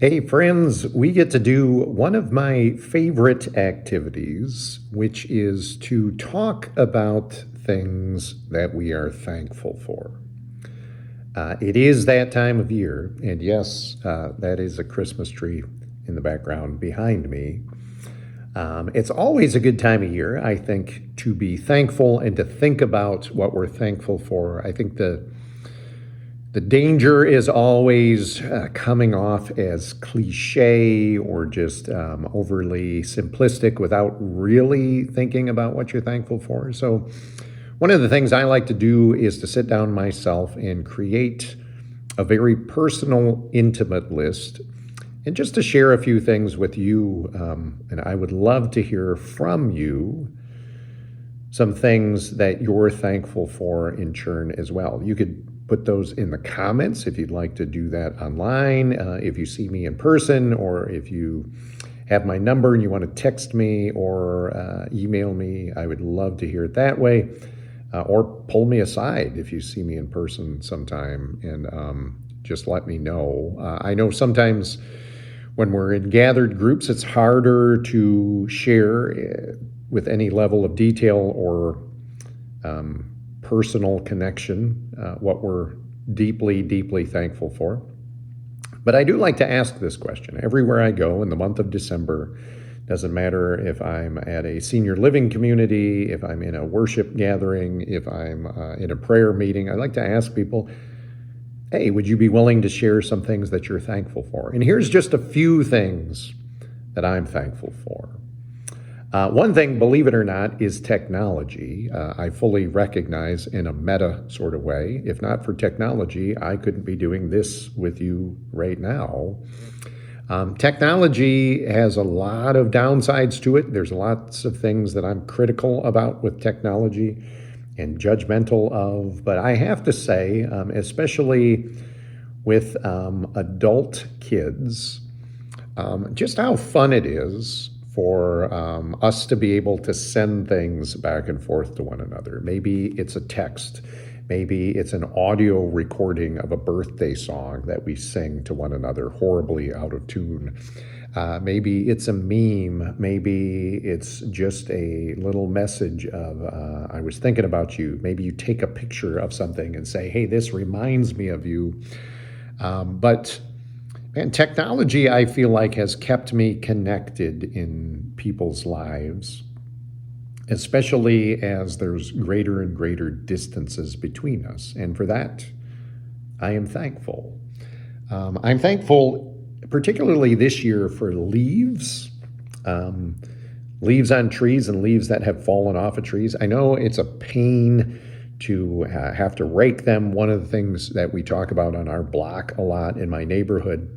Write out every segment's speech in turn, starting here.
Hey, friends, we get to do one of my favorite activities, which is to talk about things that we are thankful for. It is that time of year, and yes, that is a Christmas tree in the background behind me. It's always a good time of year, I think, to be thankful and to think about what we're thankful for. I think the danger is always coming off as cliche or just overly simplistic without really thinking about what you're thankful for. So, one of the things I like to do is to sit down myself and create a very personal, intimate list and just to share a few things with you. And I would love to hear from you some things that you're thankful for in churn as well. You could put those in the comments if you'd like to do that online, if you see me in person, or if you have my number and you want to text me or email me. I would love to hear it that way. Or pull me aside if you see me in person sometime and just let me know. I know sometimes when we're in gathered groups, it's harder to share with any level of detail or personal connection what we're deeply, deeply thankful for. But I do like to ask this question everywhere I go in the month of December. Doesn't matter if I'm at a senior living community, if I'm in a worship gathering, if I'm in a prayer meeting. I like to ask people, hey, would you be willing to share some things that you're thankful for? And here's just a few things that I'm thankful for. One thing, believe it or not, is technology. I fully recognize in a meta sort of way, if not for technology, I couldn't be doing this with you right now. Technology has a lot of downsides to it. There's lots of things that I'm critical about with technology and judgmental of. But I have to say, especially with adult kids, just how fun it is for us to be able to send things back and forth to one another. Maybe it's a text. Maybe it's an audio recording of a birthday song that we sing to one another horribly out of tune. Maybe it's a meme. Maybe it's just a little message of, I was thinking about you. Maybe you take a picture of something and say, hey, this reminds me of you. But man, technology, I feel like, has kept me connected in people's lives, especially as there's greater and greater distances between us. And for that, I am thankful. I'm thankful, particularly this year, for leaves. Leaves on trees and leaves that have fallen off of trees. I know it's a pain to have to rake them. One of the things that we talk about on our block a lot in my neighborhood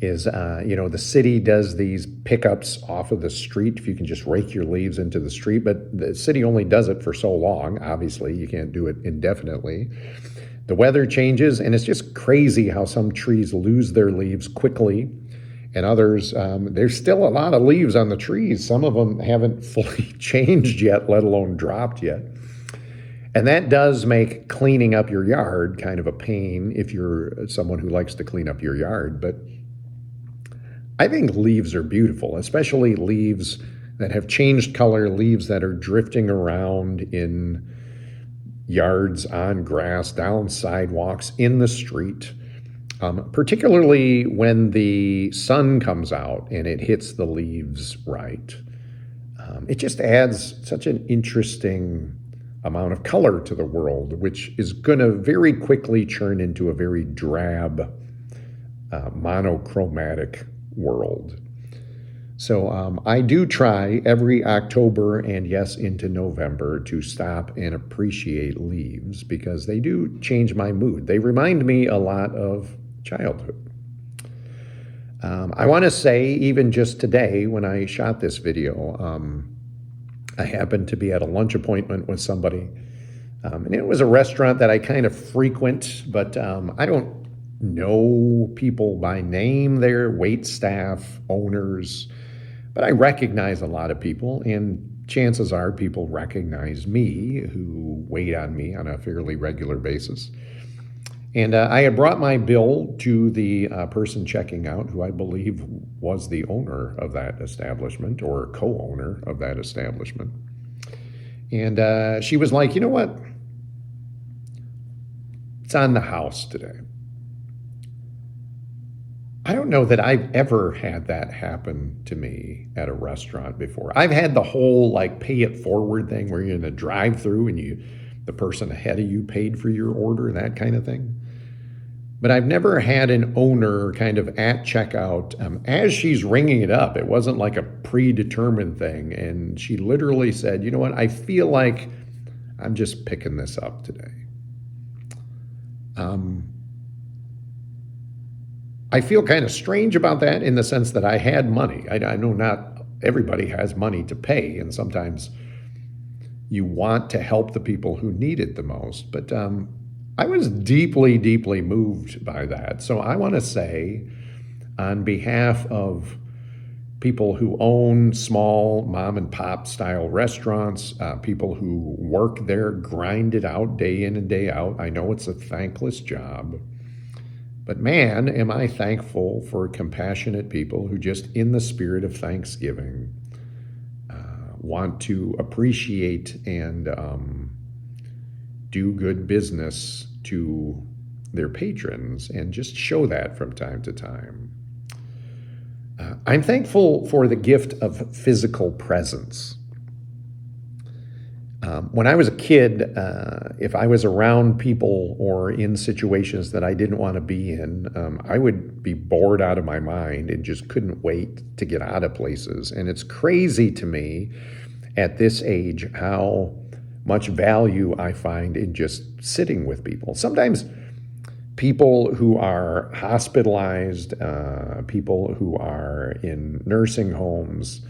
is, the city does these pickups off of the street if you can just rake your leaves into the street, but the city only does it for so long. Obviously, you can't do it indefinitely. The weather changes, and it's just crazy how some trees lose their leaves quickly, and others, there's still a lot of leaves on the trees. Some of them haven't fully changed yet, let alone dropped yet. And that does make cleaning up your yard kind of a pain if you're someone who likes to clean up your yard. But I think leaves are beautiful, especially leaves that have changed color, leaves that are drifting around in yards, on grass, down sidewalks, in the street, particularly when the sun comes out and it hits the leaves right. It just adds such an interesting amount of color to the world, which is going to very quickly turn into a very drab, monochromatic world. So I do try every October and yes, into November to stop and appreciate leaves because they do change my mood. They remind me a lot of childhood. I want to say, even just today when I shot this video, I happened to be at a lunch appointment with somebody. And it was a restaurant that I kind of frequent, but I don't know people by name there, wait staff, owners, but I recognize a lot of people, and chances are people recognize me who wait on me on a fairly regular basis. And I had brought my bill to the person checking out, who I believe was the owner of that establishment or co-owner of that establishment. And she was like, you know what? It's on the house today. I don't know that I've ever had that happen to me at a restaurant before. I've had the whole like pay it forward thing where you're in a drive-through and the person ahead of you paid for your order, that kind of thing. But I've never had an owner kind of at checkout, as she's ringing it up. It wasn't like a predetermined thing. And she literally said, you know what, I feel like I'm just picking this up today. I feel kind of strange about that in the sense that I had money. I know not everybody has money to pay, and sometimes you want to help the people who need it the most. But I was deeply, deeply moved by that. So I want to say, on behalf of people who own small mom and pop style restaurants, people who work there, grind it out day in and day out. I know it's a thankless job. But man, am I thankful for compassionate people who just in the spirit of Thanksgiving want to appreciate and do good business to their patrons and just show that from time to time. I'm thankful for the gift of physical presence. When I was a kid, if I was around people or in situations that I didn't want to be in, I would be bored out of my mind and just couldn't wait to get out of places. And it's crazy to me at this age how much value I find in just sitting with people. Sometimes people who are hospitalized, people who are in nursing homes,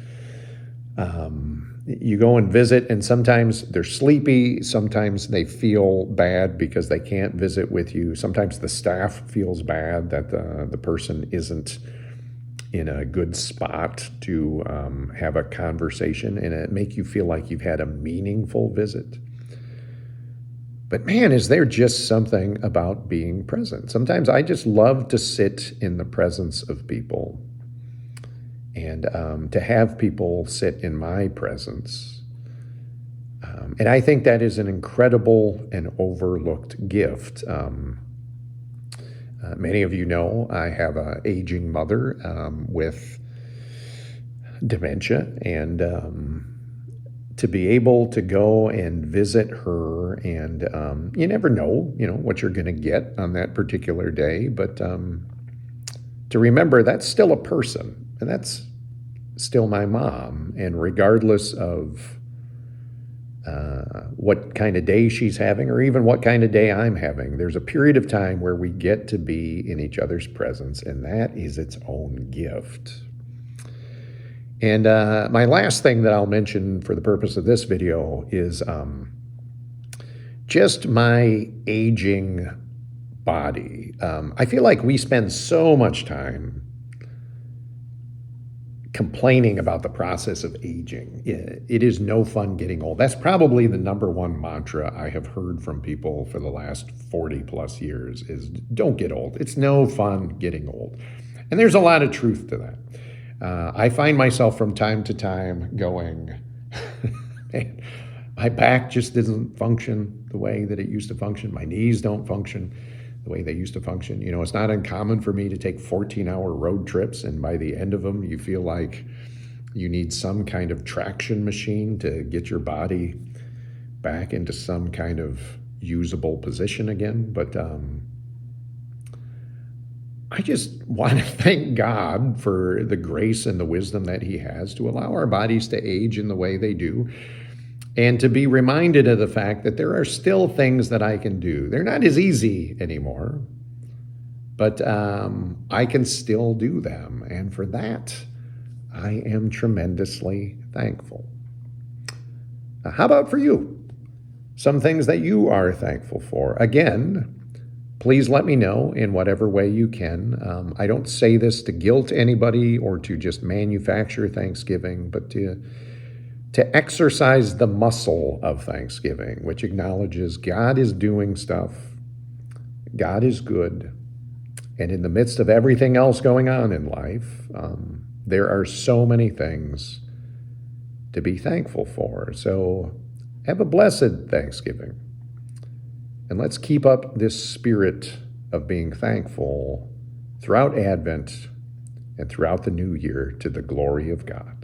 you go and visit, and sometimes they're sleepy. Sometimes they feel bad because they can't visit with you. Sometimes the staff feels bad that the person isn't in a good spot to have a conversation, and it make you feel like you've had a meaningful visit. But man, is there just something about being present? Sometimes I just love to sit in the presence of people and to have people sit in my presence. And I think that is an incredible and overlooked gift. Many of you know I have an aging mother with dementia, and to be able to go and visit her, and you never know, what you're going to get on that particular day, but to remember that's still a person, and that's still my mom, and regardless of what kind of day she's having or even what kind of day I'm having, there's a period of time where we get to be in each other's presence, and that is its own gift. And my last thing that I'll mention for the purpose of this video is just my aging body. I feel like we spend so much time complaining about the process of aging. It is no fun getting old. That's probably the number one mantra I have heard from people for the last 40 plus years is don't get old. It's no fun getting old. And there's a lot of truth to that. I find myself from time to time going, man, my back just doesn't function the way that it used to function. My knees don't function the way they used to function. It's not uncommon for me to take 14-hour road trips, and by the end of them, you feel like you need some kind of traction machine to get your body back into some kind of usable position again. But I just want to thank God for the grace and the wisdom that He has to allow our bodies to age in the way they do, and to be reminded of the fact that there are still things that I can do. They're not as easy anymore, but I can still do them. And for that, I am tremendously thankful. How about for you? Some things that you are thankful for. Again, please let me know in whatever way you can. I don't say this to guilt anybody or to just manufacture Thanksgiving, but to exercise the muscle of Thanksgiving, which acknowledges God is doing stuff. God is good. And in the midst of everything else going on in life, there are so many things to be thankful for. So have a blessed Thanksgiving. And let's keep up this spirit of being thankful throughout Advent and throughout the new year to the glory of God.